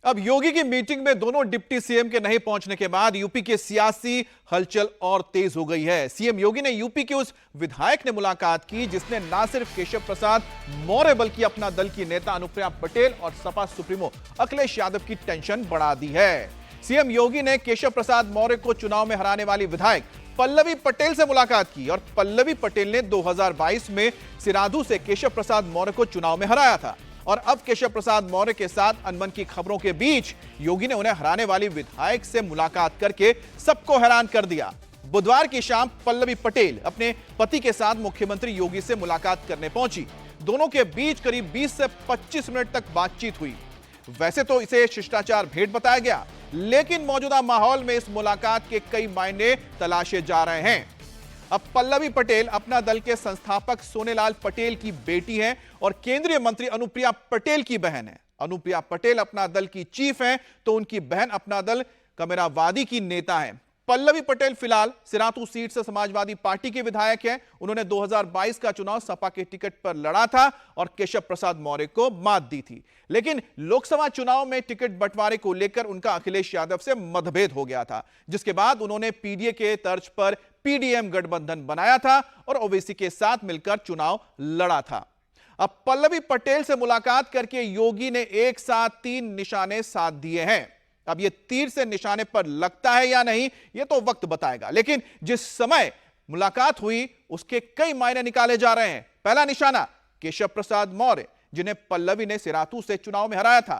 अब योगी की मीटिंग में दोनों डिप्टी सीएम के नहीं पहुंचने के बाद यूपी के सियासी हलचल और तेज हो गई है। सीएम योगी ने यूपी के उस विधायक ने मुलाकात की जिसने ना सिर्फ केशव प्रसाद मौर्य बल्कि अपना दल की नेता अनुप्रिया पटेल और सपा सुप्रीमो अखिलेश यादव की टेंशन बढ़ा दी है। सीएम योगी ने केशव प्रसाद मौर्य को चुनाव में हराने वाली विधायक पल्लवी पटेल से मुलाकात की और पल्लवी पटेल ने 2022 में सिराधु से केशव प्रसाद मौर्य को चुनाव में हराया था और अब केशव प्रसाद मौर्य के साथ अनबन की खबरों के बीच योगी ने उन्हें हराने वाली विधायक से मुलाकात करके सबको हैरान कर दिया। बुधवार की शाम पल्लवी पटेल अपने पति के साथ मुख्यमंत्री योगी से मुलाकात करने पहुंची। दोनों के बीच करीब 20 से 25 मिनट तक बातचीत हुई। वैसे तो इसे शिष्टाचार भेंट बताया गया, लेकिन मौजूदा माहौल में इस मुलाकात के कई मायने तलाशे जा रहे हैं। अब पल्लवी पटेल अपना दल के संस्थापक सोनेलाल पटेल की बेटी हैं और केंद्रीय मंत्री अनुप्रिया पटेल की बहन है। अनुप्रिया पटेल अपना दल की चीफ हैं तो उनकी बहन अपना दल कमेरावादी की नेता है। पल्लवी पटेल फिलहाल सिराथू सीट से समाजवादी पार्टी के विधायक हैं। उन्होंने 2022 का चुनाव सपा के टिकट पर लड़ा था और केशव प्रसाद मौर्य को मात दी थी, लेकिन लोकसभा चुनाव में टिकट बंटवारे को लेकर उनका अखिलेश यादव से मतभेद हो गया था, जिसके बाद उन्होंने पीडीए के तर्ज पर पीडीएम गठबंधन बनाया था और ओवैसी के साथ मिलकर चुनाव लड़ा था। अब पल्लवी पटेल से मुलाकात करके योगी ने एक साथ 3 निशाने साध दिए हैं। अब ये तीर से निशाने पर लगता है या नहीं, ये तो वक्त बताएगा, लेकिन जिस समय मुलाकात हुई उसके कई मायने निकाले जा रहे हैं। पहला निशाना केशव प्रसाद मौर्य, जिन्हें पल्लवी ने सिराथू से चुनाव में हराया था।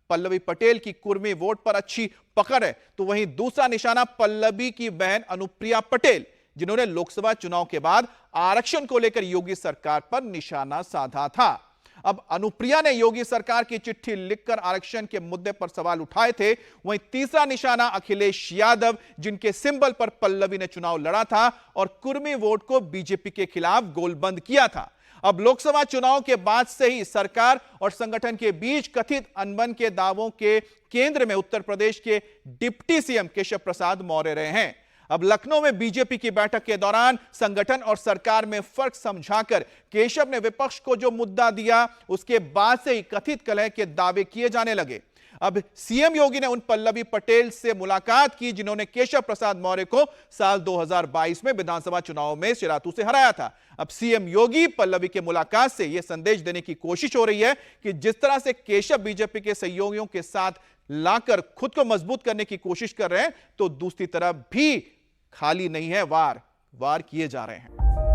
पल्लवी पटेल की कुर्मी वोट पर अच्छी पकड़ है, तो वहीं दूसरा निशाना पल्लवी की बहन अनुप्रिया पटेल, जिन्होंने लोकसभा चुनाव के बाद आरक्षण को लेकर योगी सरकार पर निशाना साधा था। अब अनुप्रिया ने योगी सरकार की चिट्ठी लिखकर आरक्षण के मुद्दे पर सवाल उठाए थे। वहीं तीसरा निशाना अखिलेश यादव, जिनके सिंबल पर पल्लवी ने चुनाव लड़ा था और कुर्मी वोट को बीजेपी के खिलाफ गोलबंद किया था। अब लोकसभा चुनाव के बाद से ही सरकार और संगठन के बीच कथित अनबन के दावों के केंद्र में उत्तर प्रदेश के डिप्टी सीएम केशव प्रसाद मौर्य रहे हैं। अब लखनऊ में बीजेपी की बैठक के दौरान संगठन और सरकार में फर्क समझाकर केशव ने विपक्ष को जो मुद्दा दिया, उसके बाद से ही कथित कलह के दावे किए जाने लगे। अब सीएम योगी ने उन पल्लवी पटेल से मुलाकात की जिन्होंने केशव प्रसाद मौर्य को साल 2022 में विधानसभा चुनाव में सिराथू से हराया था। अब सीएम योगी पल्लवी के मुलाकात से यह संदेश देने की कोशिश हो रही है कि जिस तरह से केशव बीजेपी के सहयोगियों के साथ लाकर खुद को मजबूत करने की कोशिश कर रहे हैं, तो दूसरी तरफ भी खाली नहीं है, वार किए जा रहे हैं।